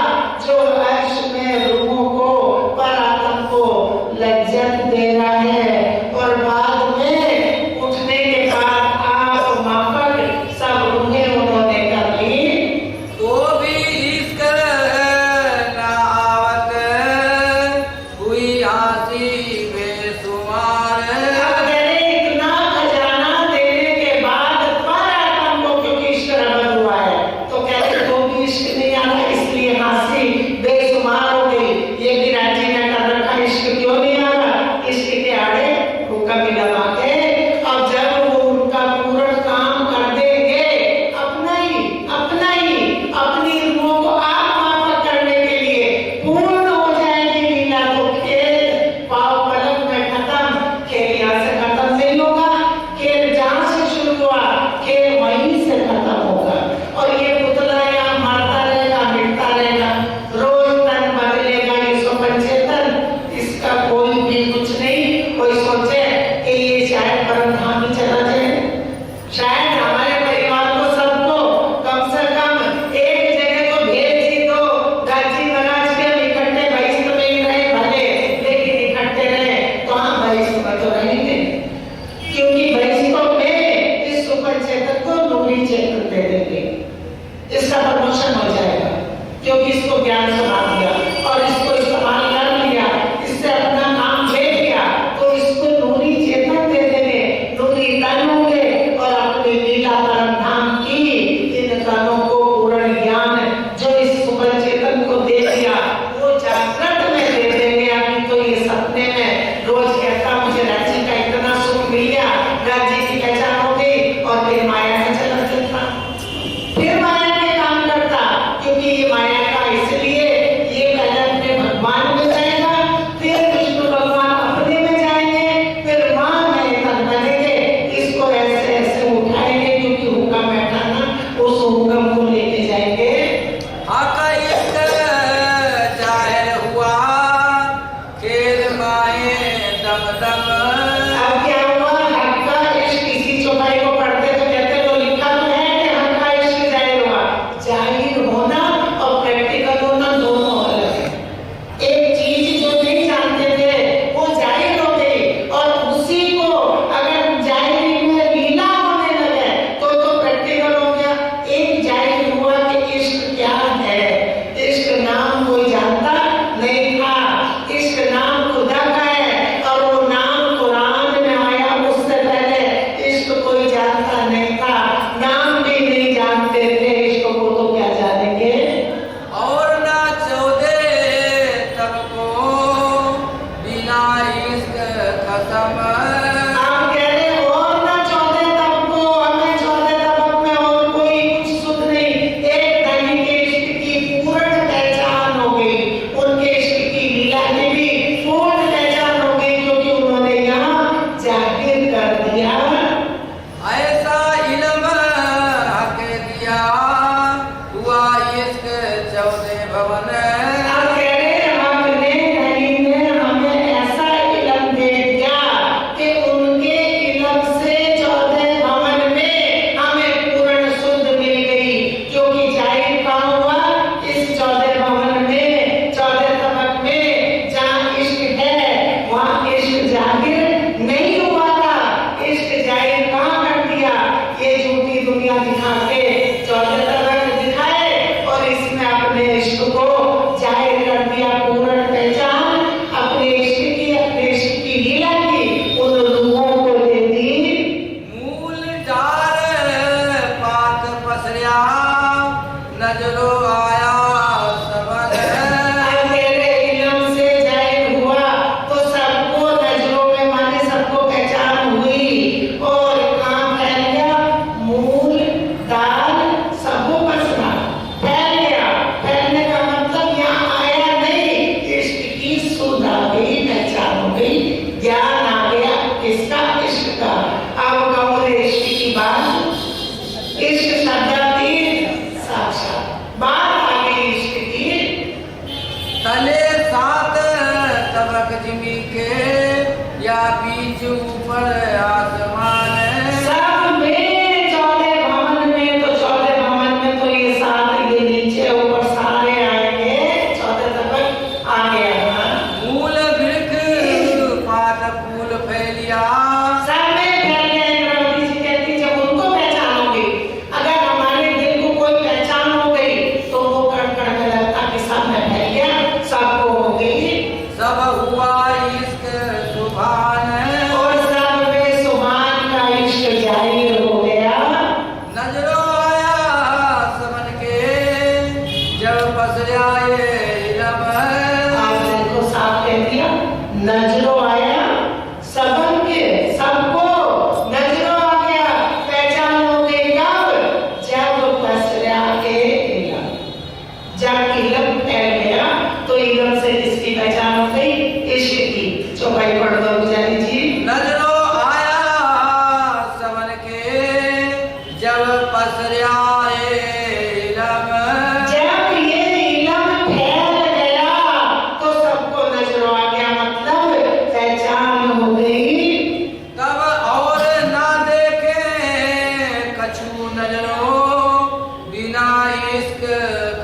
जो अर्श में रूहों को पर आत्म को लज्जत दे रहा है। और बाद में उठने के बाद आप माफक सब रूहें उन्होंने कर ली। तो भी इश्क ना आवत हुई आसी बेसुमार। अब मैंने इतना खजाना देने के बाद पर आत्म को क्योंकि इश्क रबत हुआ है, तो कहते तो भी इश्क नहीं आ रहा, इसलिए हासी बेसुमार हो गई। ये भी राजी ने कर रखा, इश्क क्यों नहीं आ रहा, इश्क के आड़े हुक्म ही लगा के। अब जब वो उनका पूर्ण काम कर देंगे, अपना ही अपनी रूहों को आप माफ करने के लिए पूर्ण हो जाएगी लीला, तो खेल पाव पलक में खत्म। खेल यहाँ से खत्म नहीं होगा, खेल जहाँ से शुरू हुआ खेल वहीं से खत्म होगा। और ये पुतला यहाँ मरता रहेगा, मिटता रहेगा, रोज तन बदलेगा। ये स्वपन चेतन, इसका कोई भी कुछ नहीं। कोई सोचे कि ये शायद परम धाम ही चला जाए, शायद हमारे परिवार को सबको कम से कम एक जगह तो भेज ही दो। गाजी महाराज के इकट्ठे बहिष्ठ में ही रहे भले, लेकिन इकट्ठे रहे तो हम बहिष्ठ में तो रहेंगे, क्योंकि बहिष्ठों में इस सुपर चेतन को नूरी चेतन दे देंगे, इसका प्रमोशन हो जाएगा, क्योंकि इसको ज्ञान सुना दिया और इसको इस्तेमाल कर लिया, इससे अपना काम ले लिया, तो इसको नूरी चेतन दे देंगे, नूरी तन होंगे और अपनी लीला परम धाम की इन तनों को पूर्ण ज्ञान जो इस सुपर चेतन को दे दिया वो जागृत में दे देंगे। अभी तो ये सपने में रोज कहता मुझे राजी का इतना सुख मिल गया, राजी की पहचान हो गई, और फिर माया में चला जाता, फिर माया के काम करता, क्योंकि ये माया का इसलिए ये पहले अपने इश्क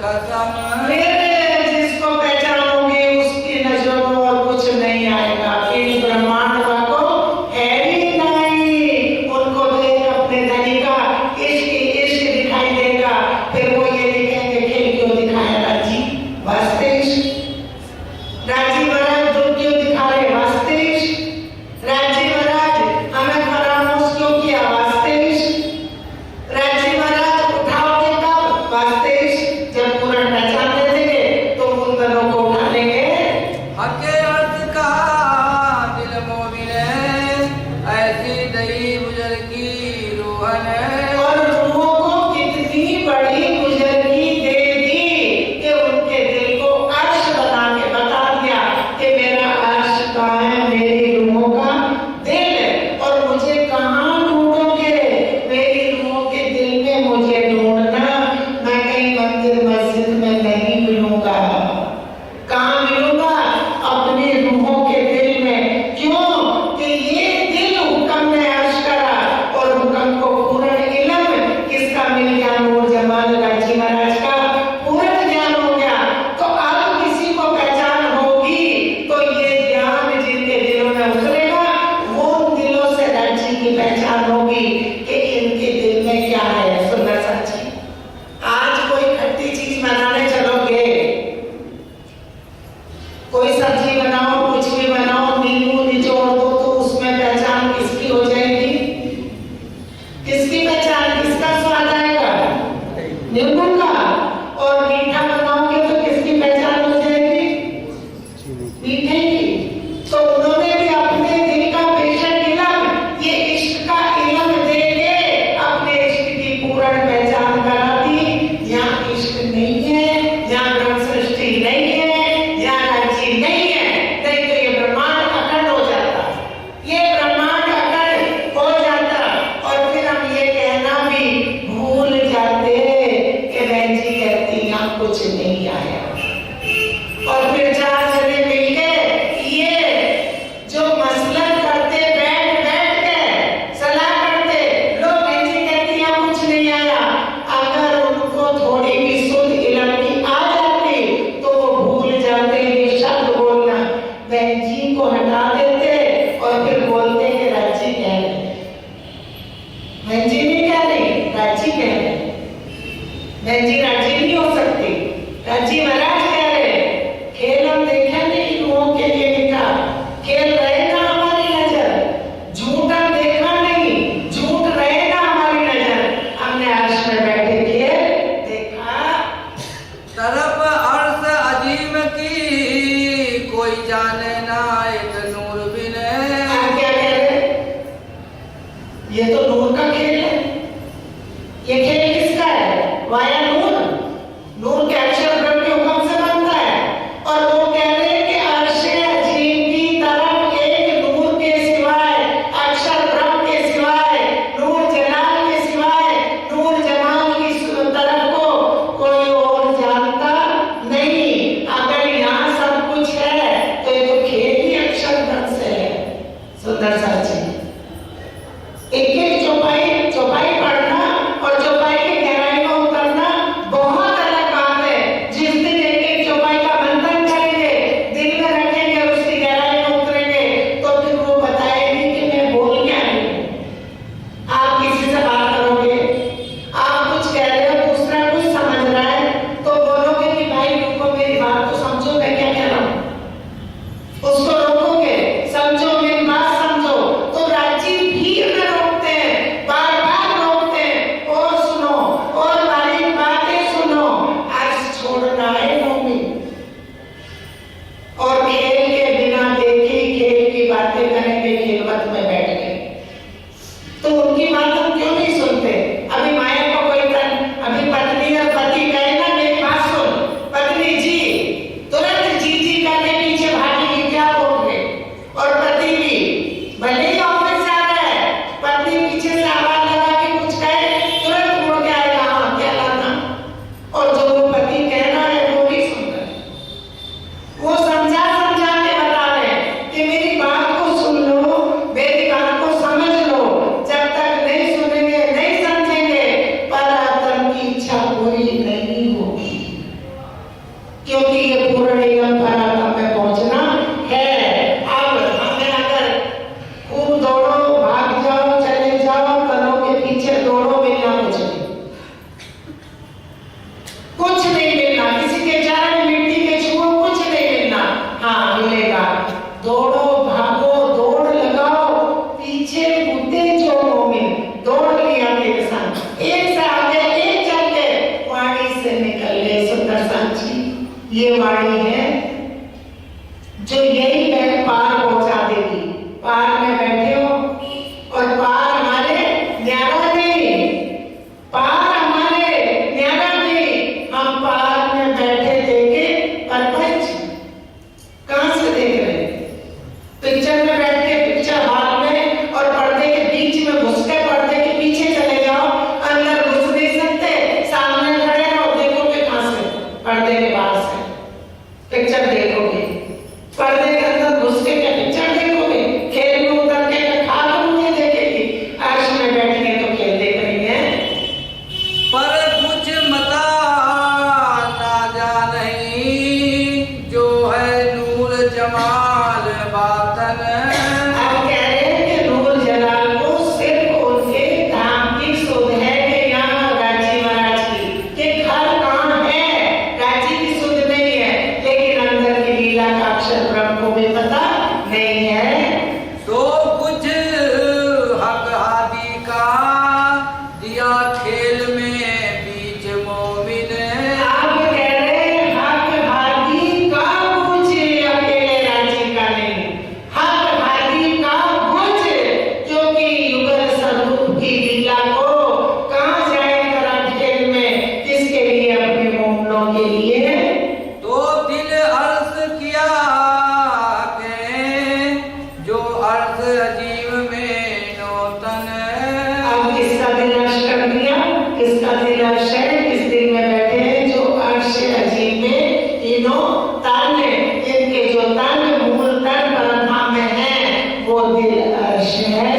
खत्म। फिर जिसको पहचानोगे उसकी नजरों में और कुछ नहीं आएगा। फिर ब्रह्मांड को है ही नहीं। उनको देख अपने धनी का इश्क इश्क दिखाई देगा। फिर वो ये लिखेंगे खेल क्यों दिखाया राजी, वास्ते इश्क। राजी महाराज दुख क्यों दिखा रहे, वास्ते इश्क। राजी महाराज हमें फरामोश क्यों किया, वास्ते इश्क। राजी महाराज उठाओगे कब, वास्ते इश्क। जब पूर्ण पहचान लेंगे तो उन दोनों को उठा लेंगे। हके अर्थ का दिल मोमिन ऐसी दही गुजर की रूहन। और रूहों को कितनी बड़ी गुजरगी दे दी कि उनके दिल को अर्श बना के बता दिया कि मेरा अर्श कहाँ है, मेरी रूहों का दिल है। और मुझे कहाँ ढूंढोगे, मेरी रूहों के दिल में मुझे ढूंढना। मैं कहीं मंदिर मस्जिद में नहीं मिलूंगा। कहाँ मिलूंगा, अपनी रूहों के दिल में। क्यों कि ये दिल हुक्म ने अर्श करा और हुक्म को पूर्ण इल्म किसका मिल गया, नूर जमाल गाजी महाराज का पूर्ण ज्ञान हो गया। तो अब किसी को पहचान होगी तो ये ज्ञान जिनके दिलों में उतरेगा वो उन दिलों से राजी की पहचान होगी कि इनके दिल में क्या है। सुंदर साची, आज कोई खट्टी चीज बनाने चलोगे, कोई सब्जी बनाओ, कुछ भी बनाओ, नींबू निचोड़ दो तो उसमें पहचान किसकी हो जाएगी, किसकी पहचान, किसका स्वाद आएगा, नींबू का। और मीठा बनाओगे तो किसकी पहचान हो जाएगी, मीठे की। तो उन्होंने भी अपने दिल का बेशक इल्म, ये इश्क का इल्म दे के अपने इश्क की पूर्ण पहचान करा दी। यहाँ इश्क नहीं है, यहाँ ब्रह्म सृष्टि नहीं है, यहाँ राजी नहीं है, नहीं तो ये ब्रह्मांड अखंड हो जाता, ये ब्रह्मांड अखंड हो जाता। और फिर हम ये कहना भी भूल जाते कि बहन जी कहती यहाँ कुछ नहीं आया। और फिर चार जने मिलके ये जो मसलन करते बैठ बैठ के सलाह करते, लोग बहन जी कहती यहाँ कुछ नहीं आया। अगर उनको थोड़ी भी शुद्ध इल्म की आ जाती तो वो भूल जाते ये शब्द बोलना, बहन जी को हटा देते और फिर बोलते कि राजी कह रहे, बहन जी नहीं कह रही, राजी कह रहे। बहन जी राजी नहीं हो सकती, राजी महाराज कह रहे। खेल हम देखे नहीं, लोगों के लिए लिखा, खेल रहे ना हमारी नजर, झूठ हम देखा नहीं, झूठ रहे ना हमारी नजर। हमने अर्श में बैठे खेल देखा। तरफ अर्श अजीम की कोई जाने ना एक नूर बिन। आप क्या कह रहे, ये तो नूर का खेल है। ये खेल किसका है, वाया नूर। नूर के अक्षर ब्रह्म के हुक्म से बनता है। और वो कह रहे हैं कि अर्श अजीम की तरफ एक नूर के सिवाय, अक्षर ब्रह्म के सिवाय, नूर जलाल के सिवाय, नूर जमाल की तरफ को कोई और जानता नहीं। अगर यहाँ सब कुछ है तो ये तो खेल ही अक्षर ब्रह्म से है। सुंदर साची, एक चौपाई चौपाई पढ़ना और चौपाई की गहराई में उतरना ये वाणी है जो यही पार पहुंचा देगी। पार में बैठे हो और पार हमारे न्यारा नहीं, पार हमारे न्यारा नहीं, हम पार में बैठे देखे परपंच। कहां से देख रहे हैं? पिक्चर में बैठ के पिक्चर हॉल में और पर्दे के बीच में घुस के पर्दे के पीछे चले जाओ, अंदर घुस नहीं सकते, सामने खड़े रहो, देखोगे कहां से? पर्दे के बाहर से पिक्चर देखोगे। पर्दे के अंदर घुस के क्या पिक्चर देखोगे? खेल में उतर के खाक मुझे देखेगी। अर्श में बैठेंगे तो खेल देख रही है। पर कुछ मता ना जाने जो है नूर जमाल बातन। अब कह रहे हैं कि नूर जलाल को सिर्फ उनके धाम की सुध है कि यहाँ गाजी महाराज की, कि घर कहाँ है गाजी की सुध नहीं है, लेकिन अंदर की लीला का अक्षर ब्रह्म को भी पता नहीं है। तो कुछ हक हादी का दिया खेल में बीच मोमिन। आप कह रहे हैं हक हादी का कुछ, अकेले राजी का नहीं, हक हादी का कुछ, क्योंकि युगल स्वरूप की लीला को कहाँ जाए करा खेल में, किसके लिए? अपने मोमनों के लिए। तो दिल अर्ज किया के जो अर्ज अजीब में नौतन। अब किसका दिल अर्श कर दिया? किसका दिल अर्श है? किस दिल में बैठे हैं जो अर्श अजीब में तीनों तन, इनके जो तन मूल तन परमात्मा में है, वो दिल अर्श है।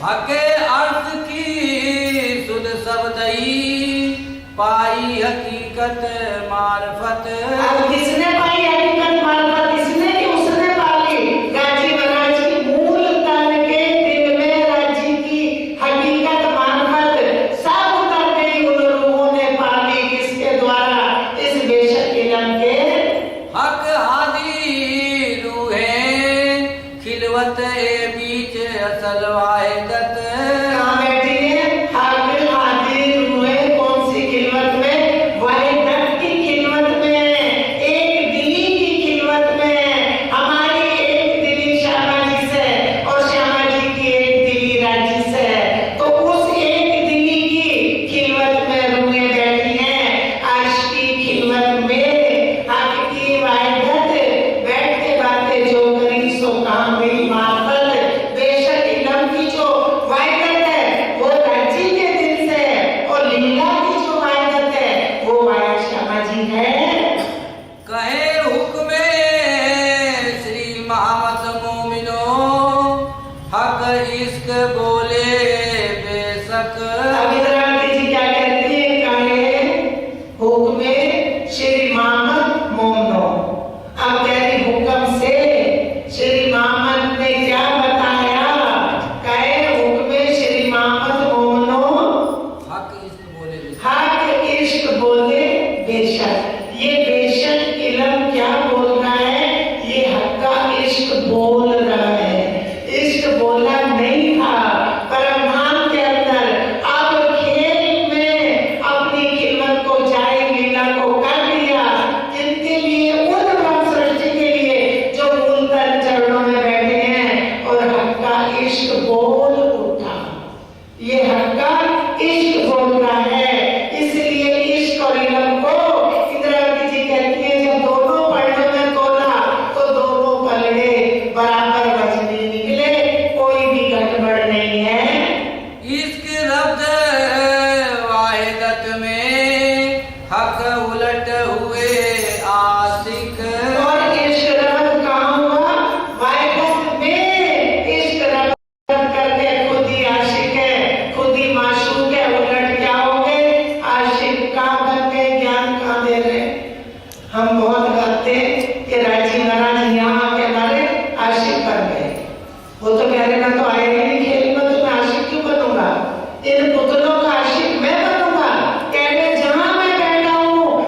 हके अर्ज की सुध सब दई पाई हकीकत मार्फत। अब किसने पाई हकीकत मार्फत? किसने कि उसने पाली गाजी महाराज की मूल तन के दिल में राजी की हकीकत मार्फत सब उतर गई। उन रूहों ने पाली किसके द्वारा? इस बेशक इल्म के हक हादी रूहे खिलवत ए बीच असल वाहिदत। कहाँ बैठी है? हक हादी रूहें कौन सी खिलवत में? वाहिदत की खिलवत में, एक दिली की खिलवत में। हमारी एक दिली श्यामा जी से और श्यामा जी की एक दिली राजी से, तो उस एक दिली की खिलवत में रूहें बैठी हैं। अर्श की खिलवत में हक की वाहिदत बैठ के बातें जो करी सो काम गई मार्फत। बेशक इल्म की जो वाहिदत है वो राजी के दिल से, और लीला की जो वाहिदत है वो वाहिद श्यामा जी है। कहे हुक्मे श्री मोहम्मद मोमिनो हक इश्क बोले बेशक। अब इधर आके जी क्या कहती है? कहे हुक्मे श्री मोहम्मद मोमनो। अब कह रही हुक्म से श्री मोहम्मद ने क्या बताया? कहे हुक्मे श्री मोहम्मद मोमनो हक इश्क बोले बेशक। हक इश्क बोले बेशक। ये बेशक इल्म क्या बोल रहा है? ये हक का इश्क बोल रहा है। इश्क बोला नहीं था परमधाम के अंदर, अब खेल में अपनी खिदमत को जाए लीला को कर दिया। जिनके लिए उन ब्रह्म सृष्टि के लिए जो मूल तन चरणों में बैठे हैं, और हक का इश्क बोल उठा। ये हक का इश्क बोल रहा है। इसलिए इश्क और इल्म को इंदिरावती जी कहती है जब दोनों पलड़ों में तोला तो दोनों पलड़े बराबर वजनी निकले, कोई भी गड़बड़ नहीं है। इश्क रब्द वाहिदत में हक उलट हुए आशिक। और इश्क रब्द कहाँ हुआ? वाहिदत में। इश्क रब्द करके खुद ही आशिक है, खुद ही माशूक है। उलट क्या हो गए? आशिक कहाँ बन गए? ज्ञान कहाँ दे रहे? हम बहुत गाते कि राजी महाराज यहाँ आके हमारे आशिक बन गए। वो तो कह रहे मैं तो आया ही नहीं खेल में, तो मैं आशिक क्यों बनूंगा? इन पुतलों का आशिक मैं बनूंगा। कह रहे जहां मैं बैठा हूँ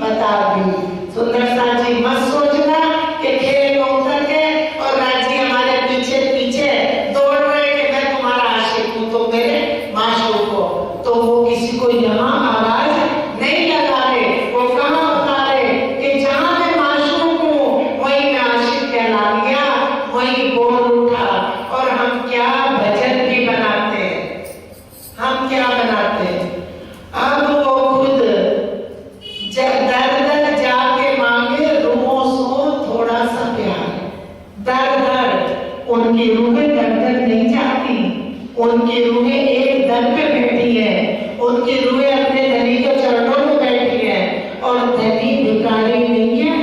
बता दी। सुंदर साथ जी मत सोचना कि खेल में उतर के और राजी हमारे पीछे पीछे दौड़ रहे कि मैं तुम्हारा आशिक हूँ तो मेरे माशूक हो, तो वो किसी को यहाँ आवाज नहीं लगा रहे। वो कहाँ बता रहे कि जहाँ मैं माशूक हूँ वहीं मैं आशिक कहला गया, वहीं बोल उठा। और हम क्या भजन भी बनाते हैं, हम क्या बनाते हैं। अब वो खुद दर दर जाके मांगे रूहों सो थोड़ा सा प्यार। दर दर उनकी रूहें दर दर नहीं जाती, उनकी रूहें एक दर पे बैठी है, उनकी रूहें अपने धनी के चरणों में बैठी है। और धनी भिखारी नहीं है,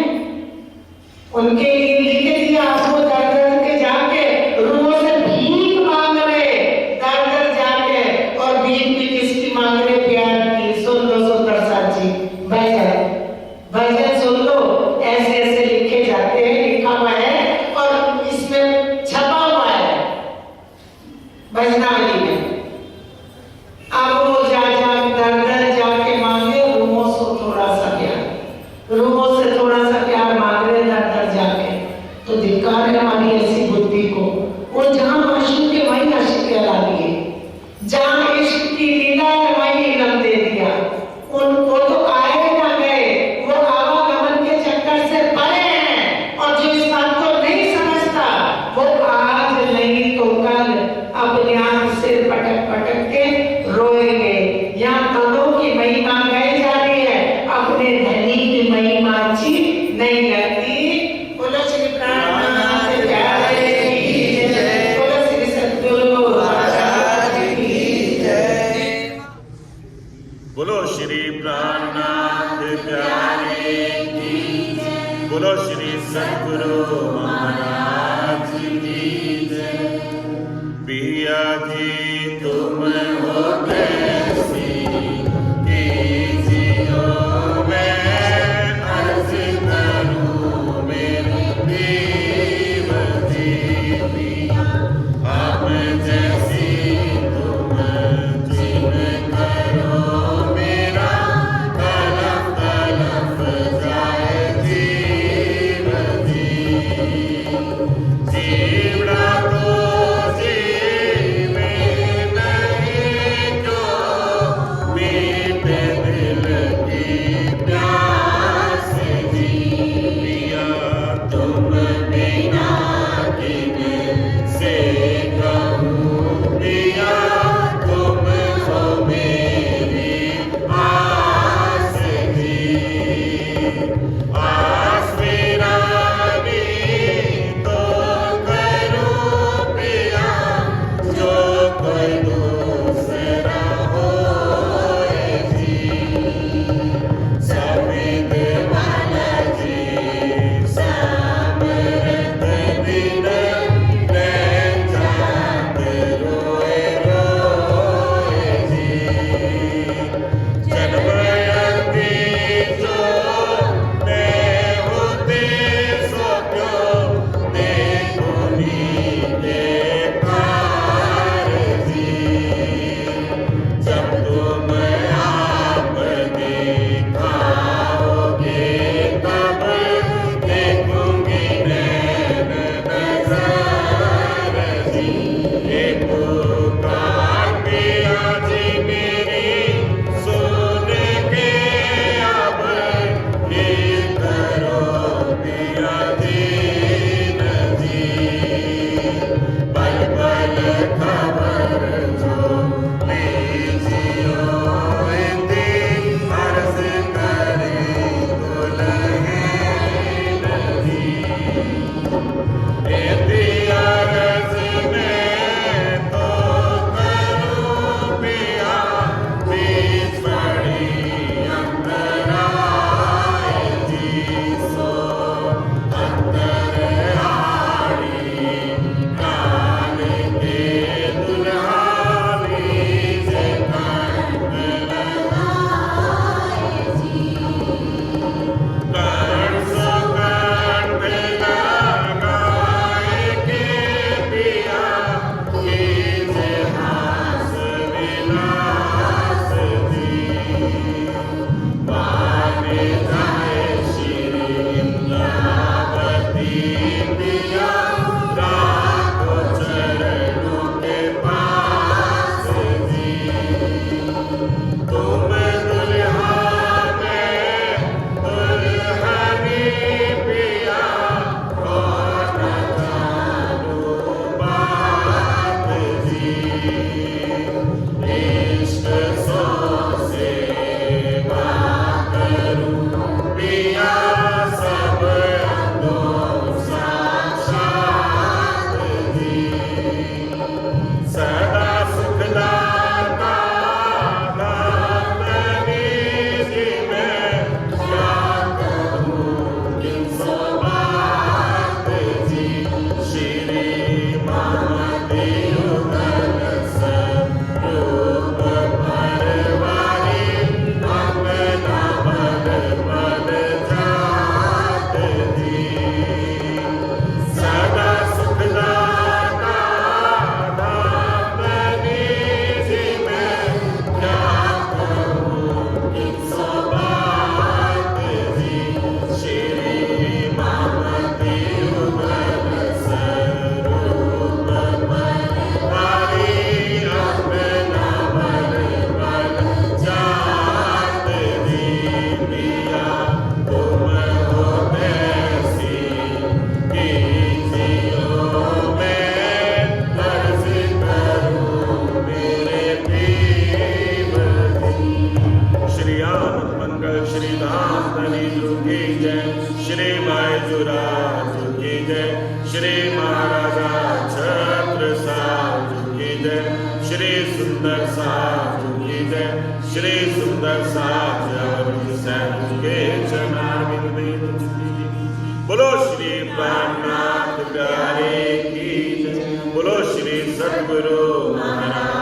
उनके लिए लिखे दिया आपको दर दर के जाके रूहों से भीख मांग रहे, दर दर जाके। और भीख भी किसकी मांग रहे? प्यार की। सुन लो सुंदर साथ जी भजन, भजन सुन लो, ऐसे ऐसे लिखे जाते हैं, लिखा हुआ है और इसमें छपा हुआ है भजनावली में। अब वो जा दर दर जाके मांगे रूहों से थोड़ा सा प्यार, रूहों से थोड़ा सा प्यार मांग रहे दर दर जाके। तो धिक्कार है हमारी ऐसी बुद्धि को। वो जहाँ माशूक के वहीं आशिक कहला दिए, जहाँ इश्क की लीला है वहीं इल्म दे दिया। उनको तो आए ना गए, वो आवागमन के चक्कर से परे हैं। और जो इस बात को नहीं समझता वो आज नहीं तो कल अपने आप से पटक पटक के रोएंगे। यहाँ तनों की महिमा गाई जा रही है, अपने धनी की महिमा अच्छी नहीं लगती। बोलो श्री प्राणनाथ प्यारे की जय, बोलो श्री सद्गुरु महाराज की जय। बोलो श्री प्राणनाथ प्यारे की जय, बोलो श्री सद्गुरु महाराज की जय। पिया जी तुम हो कैसी कीजियो मैं अर्ज करूं मेरे देव जी पिया, अब जैसी तुम जिन करो मेरा तलफ तलफ जाए जीव जी। जीवड़ा तो जीवे जय, श्री बायजूराज की जय, श्री महाराजा छत्र साधु की जय, श्री सुंदर साधु की जय, श्री सुंदर साधु के चरणारविंद में बोलो श्री प्राणनाथ प्यारे की जय, बोलो श्री सद्गुरु महाराज